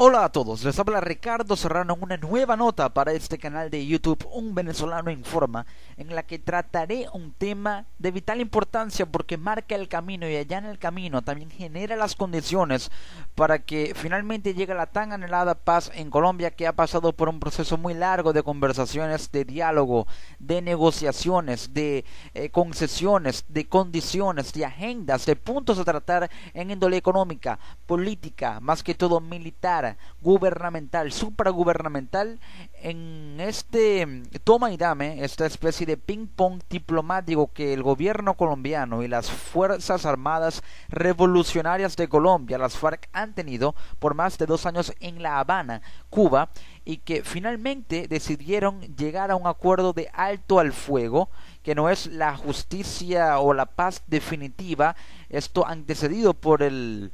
Hola a todos, les habla Ricardo Serrano en una nueva nota para este canal de YouTube Un Venezolano Informa, en la que trataré un tema de vital importancia porque marca el camino y allá en el camino también genera las condiciones para que finalmente llegue la tan anhelada paz en Colombia, que ha pasado por un proceso muy largo de conversaciones, de diálogo, de negociaciones, de concesiones, de condiciones, de agendas, de puntos a tratar en índole económica, política, más que todo militar, gubernamental, supragubernamental, en este toma y dame, esta especie de ping pong diplomático que el gobierno colombiano y las Fuerzas Armadas Revolucionarias de Colombia, las FARC, han tenido por más de 2 años en La Habana, Cuba, y que finalmente decidieron llegar a un acuerdo de alto al fuego, que no es la justicia o la paz definitiva, esto antecedido por el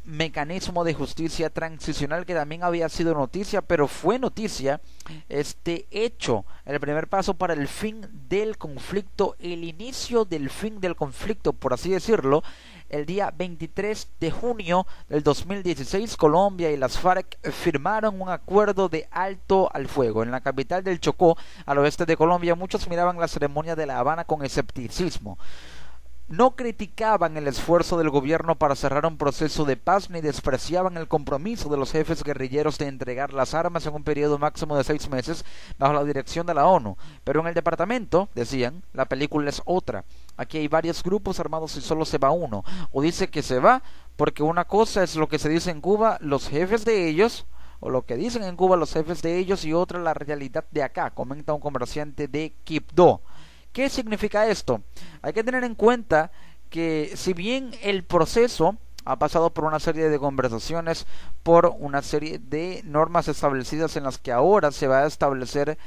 mecanismo de justicia transicional, que también había sido noticia, pero fue noticia este hecho, el primer paso para el fin del conflicto, el inicio del fin del conflicto, por así decirlo. El día 23 de junio del 2016, Colombia y las FARC firmaron un acuerdo de alto al fuego. En la capital del Chocó, al oeste de Colombia, muchos miraban la ceremonia de La Habana con escepticismo. No criticaban el esfuerzo del gobierno para cerrar un proceso de paz, ni despreciaban el compromiso de los jefes guerrilleros de entregar las armas en un periodo máximo de 6 meses bajo la dirección de la ONU. Pero en el departamento, decían, la película es otra. Aquí hay varios grupos armados y solo se va uno. O dice que se va, porque una cosa es lo que se dice en Cuba, los jefes de ellos, o lo que dicen en Cuba los jefes de ellos, y otra la realidad de acá, comenta un comerciante de Quibdó. ¿Qué significa esto? Hay que tener en cuenta que si bien el proceso ha pasado por una serie de conversaciones, por una serie de normas establecidas en las que ahora se va a establecer,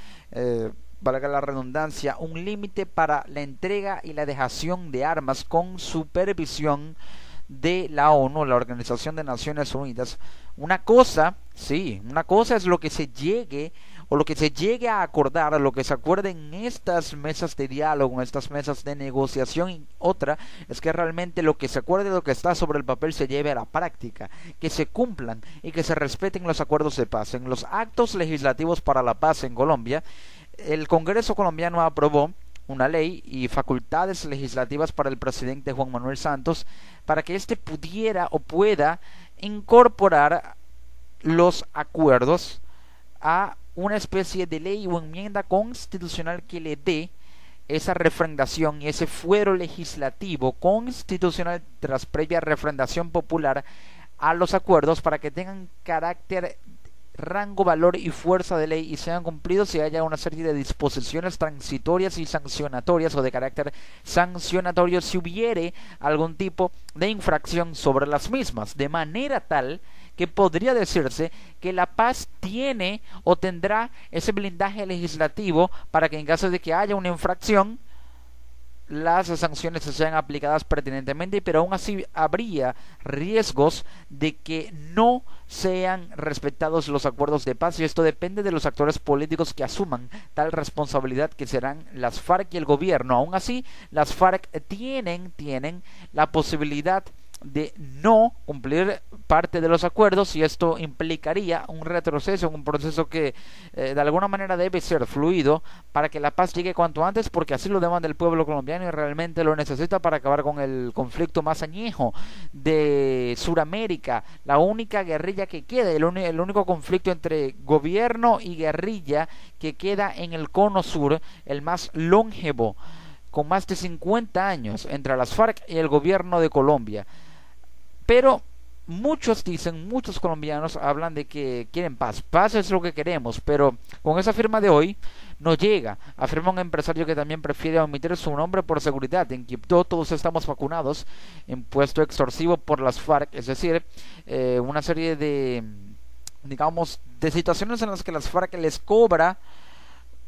valga la redundancia, un límite para la entrega y la dejación de armas con supervisión de la ONU, la Organización de Naciones Unidas. Una cosa es lo que se llegue o lo que se llegue a acordar, lo que se acuerde en estas mesas de diálogo, en estas mesas de negociación, y otra es que realmente lo que se acuerde, lo que está sobre el papel, se lleve a la práctica, que se cumplan y que se respeten los acuerdos de paz. En los actos legislativos para la paz en Colombia, el Congreso colombiano aprobó una ley y facultades legislativas para el presidente Juan Manuel Santos, para que éste pudiera o pueda incorporar los acuerdos a una especie de ley o enmienda constitucional que le dé esa refrendación y ese fuero legislativo constitucional tras previa refrendación popular a los acuerdos, para que tengan carácter, rango, valor y fuerza de ley y sean cumplidos, y haya una serie de disposiciones transitorias y sancionatorias, o de carácter sancionatorio, si hubiere algún tipo de infracción sobre las mismas, de manera tal que podría decirse que la paz tiene o tendrá ese blindaje legislativo para que en caso de que haya una infracción, las sanciones se sean aplicadas pertinentemente, pero aún así habría riesgos de que no sean respetados los acuerdos de paz, y esto depende de los actores políticos que asuman tal responsabilidad, que serán las FARC y el gobierno. Aún así, las FARC tienen la posibilidad de no cumplir parte de los acuerdos, y esto implicaría un retroceso en un proceso que de alguna manera debe ser fluido para que la paz llegue cuanto antes, porque así lo demanda el pueblo colombiano y realmente lo necesita para acabar con el conflicto más añejo de Suramérica, la única guerrilla que queda, el único conflicto entre gobierno y guerrilla que queda en el cono sur, el más longevo, con más de 50 años, entre las FARC y el gobierno de Colombia. Pero muchos colombianos hablan de que quieren paz. Paz es lo que queremos, pero con esa firma de hoy no llega. Afirma un empresario que también prefiere omitir su nombre por seguridad. En Quibdó todos estamos vacunados. Impuesto extorsivo por las FARC, es decir, una serie de, digamos, de situaciones en las que las FARC les cobra,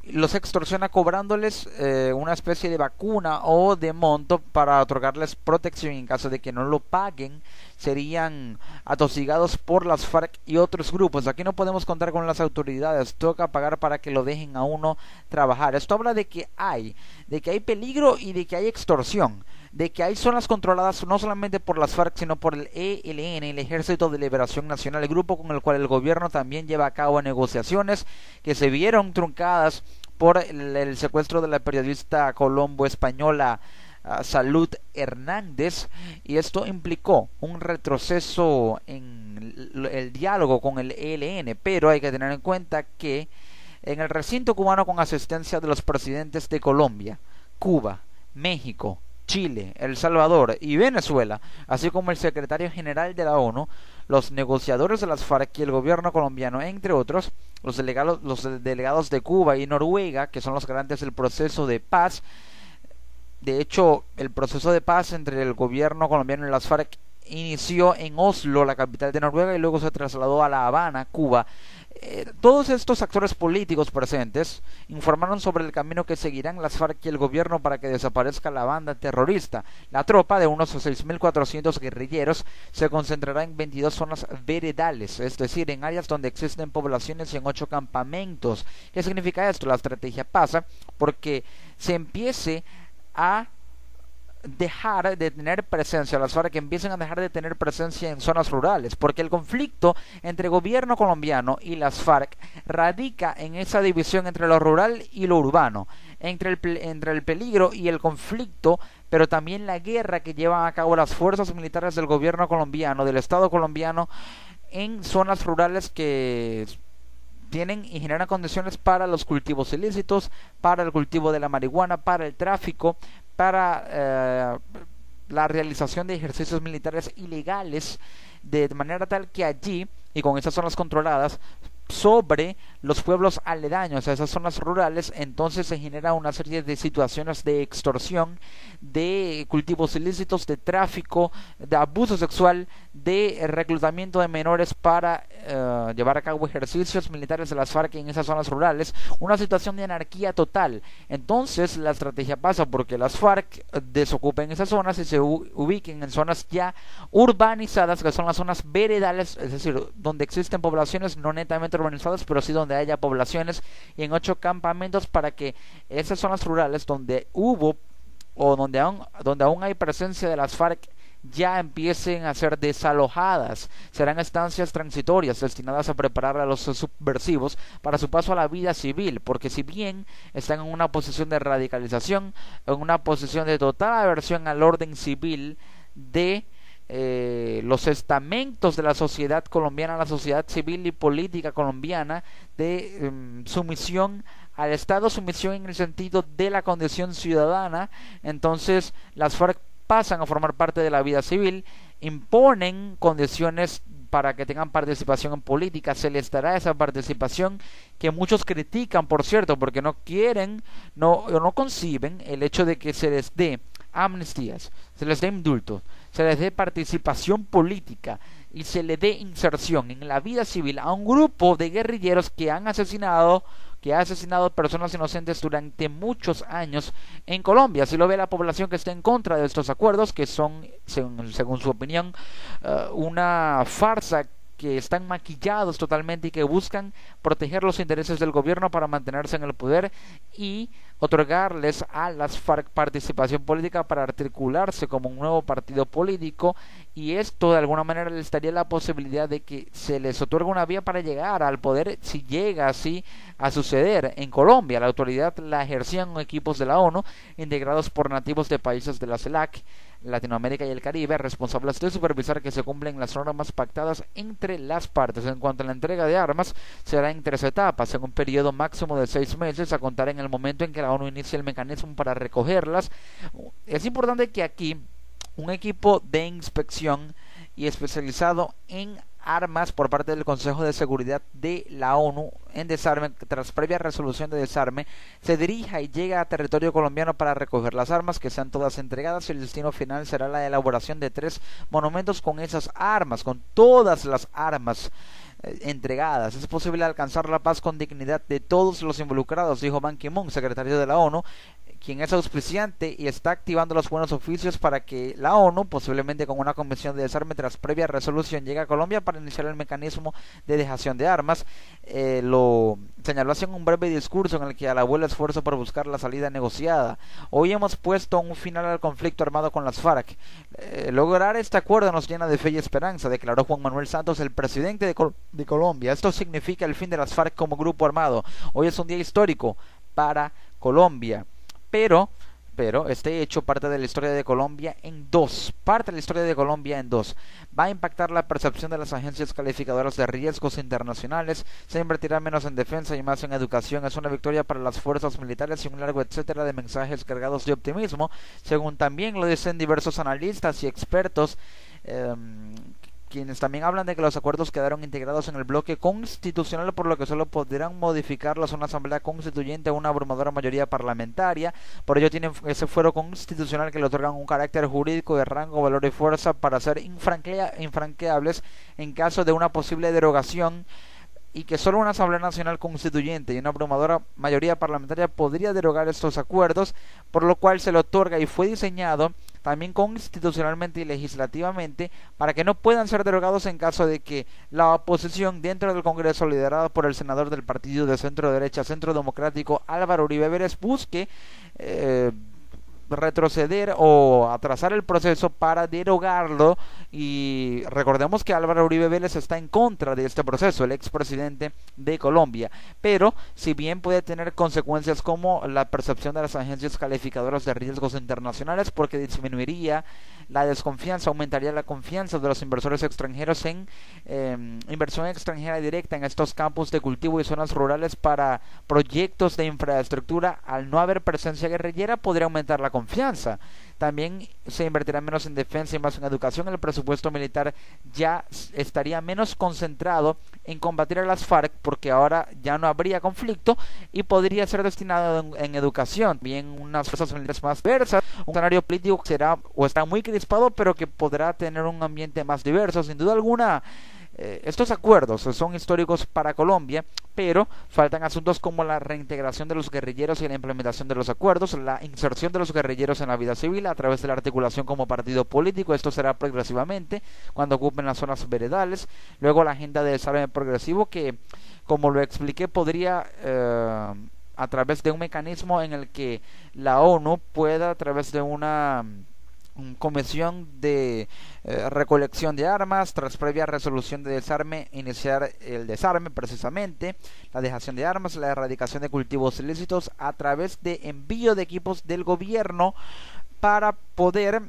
los extorsiona cobrándoles una especie de vacuna o de monto para otorgarles protección. En caso de que no lo paguen, serían atosigados por las FARC y otros grupos. Aquí no podemos contar con las autoridades, toca pagar para que lo dejen a uno trabajar. Esto habla de que hay peligro y de que hay extorsión. de que hay zonas controladas no solamente por las FARC, sino por el ELN, el Ejército de Liberación Nacional, el grupo con el cual el gobierno también lleva a cabo negociaciones que se vieron truncadas por el secuestro de la periodista colombo-española Salud Hernández, y esto implicó un retroceso en el diálogo con el ELN, pero hay que tener en cuenta que en el recinto cubano, con asistencia de los presidentes de Colombia, Cuba, México, Chile, El Salvador y Venezuela, así como el secretario general de la ONU, los negociadores de las FARC y el gobierno colombiano, entre otros, los delegados de Cuba y Noruega, que son los garantes del proceso de paz. De hecho, el proceso de paz entre el gobierno colombiano y las FARC inició en Oslo, la capital de Noruega, y luego se trasladó a La Habana, Cuba. Todos estos actores políticos presentes informaron sobre el camino que seguirán las FARC y el gobierno para que desaparezca la banda terrorista. La tropa, de unos 6.400 guerrilleros, se concentrará en 22 zonas veredales, es decir, en áreas donde existen poblaciones y en 8 campamentos. ¿Qué significa esto? La estrategia pasa porque se empiece a dejar de tener presencia, las FARC empiezan a dejar de tener presencia en zonas rurales, porque el conflicto entre gobierno colombiano y las FARC radica en esa división entre lo rural y lo urbano, entre el peligro y el conflicto, pero también la guerra que llevan a cabo las fuerzas militares del gobierno colombiano, del Estado colombiano, en zonas rurales que tienen y generan condiciones para los cultivos ilícitos, para el cultivo de la marihuana, para el tráfico, para la realización de ejercicios militares ilegales, de manera tal que allí, y con esas zonas controladas, sobre los pueblos aledaños a esas zonas rurales, entonces se genera una serie de situaciones de extorsión, de cultivos ilícitos, de tráfico, de abuso sexual, de reclutamiento de menores para llevar a cabo ejercicios militares de las FARC en esas zonas rurales, una situación de anarquía total. Entonces la estrategia pasa porque las FARC desocupen esas zonas y se ubiquen en zonas ya urbanizadas, que son las zonas veredales, es decir, donde existen poblaciones no netamente urbanizadas, pero sí donde haya poblaciones, y en 8 campamentos, para que esas zonas rurales donde hubo o donde aún hay presencia de las FARC ya empiecen a ser desalojadas. Serán estancias transitorias destinadas a preparar a los subversivos para su paso a la vida civil, porque si bien están en una posición de radicalización, en una posición de total aversión al orden civil de los estamentos de la sociedad colombiana, la sociedad civil y política colombiana, de sumisión al Estado, sumisión en el sentido de la condición ciudadana, entonces las FARC pasan a formar parte de la vida civil, imponen condiciones para que tengan participación en política, se les dará esa participación que muchos critican, por cierto, porque no quieren, no conciben el hecho de que se les dé amnistías, se les dé indultos, se les dé participación política y se le dé inserción en la vida civil a un grupo de guerrilleros que ha asesinado personas inocentes durante muchos años en Colombia. Así lo ve la población que está en contra de estos acuerdos, que son, según su opinión, una farsa, que están maquillados totalmente y que buscan proteger los intereses del gobierno para mantenerse en el poder y otorgarles a las FARC participación política para articularse como un nuevo partido político, y esto de alguna manera les daría la posibilidad de que se les otorgue una vía para llegar al poder, si llega así a suceder. En Colombia la autoridad la ejercían equipos de la ONU integrados por nativos de países de la CELAC, Latinoamérica y el Caribe, responsables de supervisar que se cumplen las normas pactadas entre las partes. En cuanto a la entrega de armas, será en 3 etapas, en un periodo máximo de 6 meses, a contar en el momento en que la ONU inicie el mecanismo para recogerlas. Es importante que aquí un equipo de inspección y especializado en armas por parte del Consejo de Seguridad de la ONU en desarme, tras previa resolución de desarme, se dirija y llega a territorio colombiano para recoger las armas, que sean todas entregadas, y el destino final será la elaboración de 3 monumentos con esas armas, con todas las armas entregadas. Es posible alcanzar la paz con dignidad de todos los involucrados, dijo Ban Ki-moon, secretario de la ONU, quien es auspiciante y está activando los buenos oficios para que la ONU, posiblemente con una comisión de desarme tras previa resolución, llegue a Colombia para iniciar el mecanismo de dejación de armas. Lo señaló así en un breve discurso en el que alabó el esfuerzo por buscar la salida negociada. Hoy hemos puesto un final al conflicto armado con las FARC. Lograr este acuerdo nos llena de fe y esperanza, declaró Juan Manuel Santos, el presidente de Colombia. Esto significa el fin de las FARC como grupo armado. Hoy es un día histórico para Colombia. Pero este hecho parte de la historia de Colombia en dos. Va a impactar la percepción de las agencias calificadoras de riesgos internacionales. Se invertirá menos en defensa y más en educación. Es una victoria para las fuerzas militares y un largo etcétera de mensajes cargados de optimismo, según también lo dicen diversos analistas y expertos, quienes también hablan de que los acuerdos quedaron integrados en el bloque constitucional, por lo que solo podrán modificarlos una asamblea constituyente o una abrumadora mayoría parlamentaria. Por ello tienen ese fuero constitucional que le otorgan un carácter jurídico de rango, valor y fuerza para ser infranqueables en caso de una posible derogación, y que solo una Asamblea Nacional Constituyente y una abrumadora mayoría parlamentaria podría derogar estos acuerdos, por lo cual se le otorga y fue diseñado también constitucionalmente y legislativamente para que no puedan ser derogados en caso de que la oposición dentro del Congreso, liderada por el senador del partido de centro derecha, Centro Democrático, Álvaro Uribe Vélez, busque retroceder o atrasar el proceso para derogarlo. Y recordemos que Álvaro Uribe Vélez está en contra de este proceso, el expresidente de Colombia, pero si bien puede tener consecuencias como la percepción de las agencias calificadoras de riesgos internacionales, porque disminuiría la desconfianza, aumentaría la confianza de los inversores extranjeros en inversión extranjera directa en estos campos de cultivo y zonas rurales para proyectos de infraestructura. Al no haber presencia guerrillera, podría aumentar la confianza. También se invertirá menos en defensa y más en educación. El presupuesto militar ya estaría menos concentrado en combatir a las FARC, porque ahora ya no habría conflicto y podría ser destinado en educación. Bien, unas fuerzas militares más diversas, un escenario político que será o está muy crispado, pero que podrá tener un ambiente más diverso. Sin duda alguna, estos acuerdos son históricos para Colombia, pero faltan asuntos como la reintegración de los guerrilleros y la implementación de los acuerdos, la inserción de los guerrilleros en la vida civil a través de la articulación como partido político. Esto será progresivamente cuando ocupen las zonas veredales. Luego la agenda de desarme progresivo, que, como lo expliqué, podría a través de un mecanismo en el que la ONU pueda, a través de una comisión de recolección de armas, tras previa resolución de desarme, iniciar el desarme, precisamente la dejación de armas, la erradicación de cultivos ilícitos a través de envío de equipos del gobierno para poder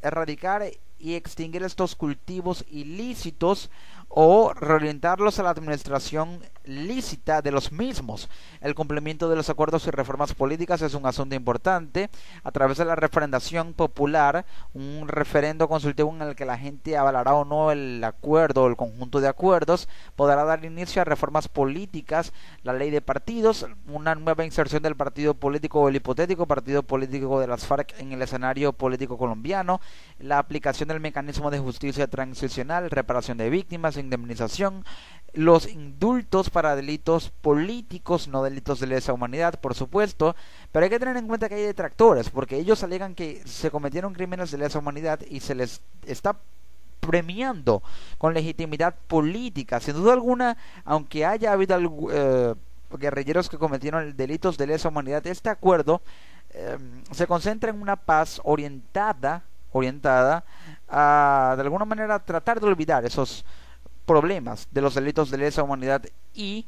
erradicar y extinguir estos cultivos ilícitos o reorientarlos a la administración lícita de los mismos. El cumplimiento de los acuerdos y reformas políticas es un asunto importante. A través de la referendación popular, un referendo consultivo en el que la gente avalará o no el acuerdo o el conjunto de acuerdos, podrá dar inicio a reformas políticas, la ley de partidos, una nueva inserción del partido político o el hipotético partido político de las FARC en el escenario político colombiano, la aplicación del mecanismo de justicia transicional, reparación de víctimas, indemnización, los indultos para delitos políticos, no delitos de lesa humanidad, por supuesto, pero hay que tener en cuenta que hay detractores, porque ellos alegan que se cometieron crímenes de lesa humanidad y se les está premiando con legitimidad política. Sin duda alguna, aunque haya habido guerrilleros que cometieron delitos de lesa humanidad, este acuerdo se concentra en una paz orientada a, de alguna manera, tratar de olvidar esos problemas de los delitos de lesa humanidad y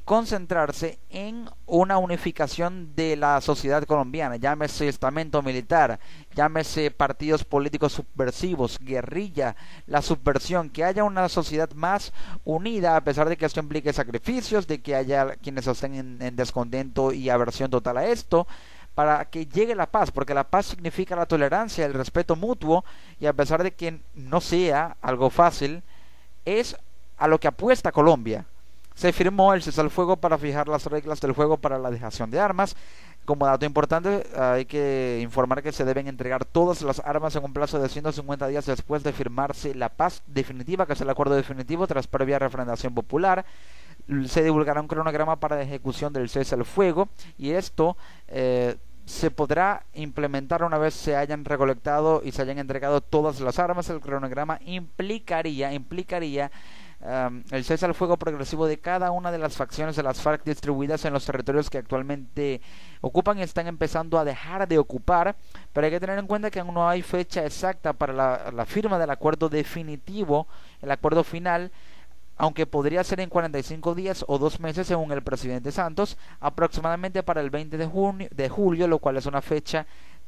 concentrarse en una unificación de la sociedad colombiana, llámese estamento militar, llámese partidos políticos subversivos, guerrilla, la subversión, que haya una sociedad más unida, a pesar de que esto implique sacrificios, de que haya quienes estén en descontento y aversión total a esto, para que llegue la paz, porque la paz significa la tolerancia, el respeto mutuo, y a pesar de que no sea algo fácil, es a lo que apuesta Colombia. Se firmó el cese al fuego para fijar las reglas del juego para la dejación de armas. Como dato importante, hay que informar que se deben entregar todas las armas en un plazo de 150 días después de firmarse la paz definitiva, que es el acuerdo definitivo tras previa referendación popular. se divulgará un cronograma para la ejecución del cese al fuego, y esto se podrá implementar una vez se hayan recolectado y se hayan entregado todas las armas. El cronograma implicaría el cese al fuego progresivo de cada una de las facciones de las FARC distribuidas en los territorios que actualmente ocupan y están empezando a dejar de ocupar, pero hay que tener en cuenta que aún no hay fecha exacta para la firma del acuerdo definitivo, el acuerdo final, aunque podría ser en 45 días o 2 meses según el presidente Santos, aproximadamente para el 20 de julio, lo cual es una fecha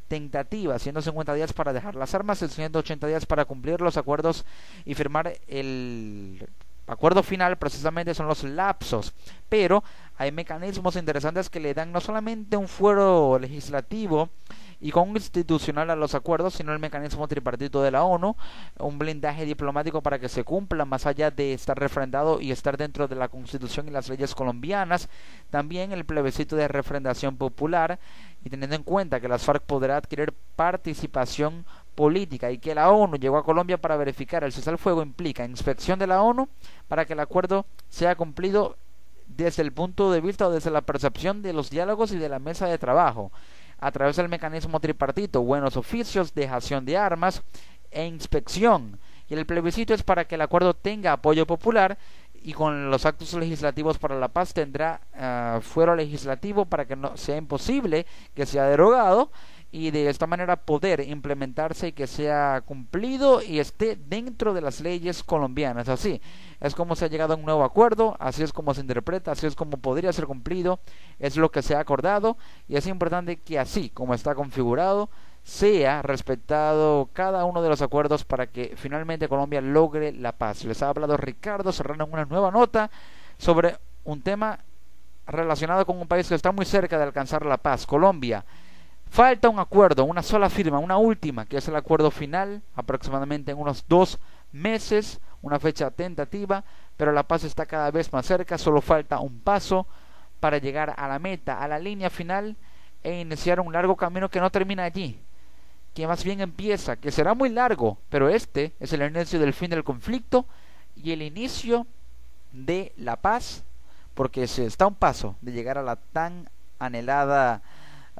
tentativa, 150 días para dejar las armas y 180 días para cumplir los acuerdos y firmar el acuerdo final. Precisamente son los lapsos, pero hay mecanismos interesantes que le dan no solamente un fuero legislativo y constitucional a los acuerdos, sino el mecanismo tripartito de la ONU, un blindaje diplomático para que se cumpla más allá de estar refrendado y estar dentro de la Constitución y las leyes colombianas, también el plebiscito de refrendación popular, y teniendo en cuenta que las FARC podrá adquirir participación política y que la ONU llegó a Colombia para verificar el cese al fuego, implica inspección de la ONU para que el acuerdo sea cumplido desde el punto de vista o desde la percepción de los diálogos y de la mesa de trabajo, a través del mecanismo tripartito, buenos oficios, dejación de armas e inspección. Y el plebiscito es para que el acuerdo tenga apoyo popular, y con los actos legislativos para la paz tendrá fuero legislativo para que no sea imposible que sea derogado, y de esta manera poder implementarse y que sea cumplido y esté dentro de las leyes colombianas. Así es como se ha llegado a un nuevo acuerdo, así es como se interpreta, así es como podría ser cumplido, es lo que se ha acordado, y es importante que así como está configurado sea respetado cada uno de los acuerdos para que finalmente Colombia logre la paz. Les ha hablado Ricardo Serrano en una nueva nota sobre un tema relacionado con un país que está muy cerca de alcanzar la paz, Colombia. Falta un acuerdo, una sola firma, una última, que es el acuerdo final, aproximadamente en unos 2 meses, una fecha tentativa, pero la paz está cada vez más cerca. Solo falta un paso para llegar a la meta, a la línea final, e iniciar un largo camino que no termina allí, que más bien empieza, que será muy largo, pero este es el inicio del fin del conflicto y el inicio de la paz, porque se está a un paso de llegar a la tan anhelada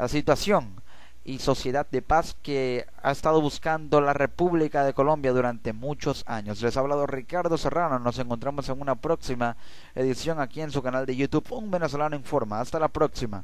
situación y sociedad de paz que ha estado buscando la República de Colombia durante muchos años. Les ha hablado Ricardo Serrano. Nos encontramos en una próxima edición aquí en su canal de YouTube, Un Venezolano Informa. Hasta la próxima.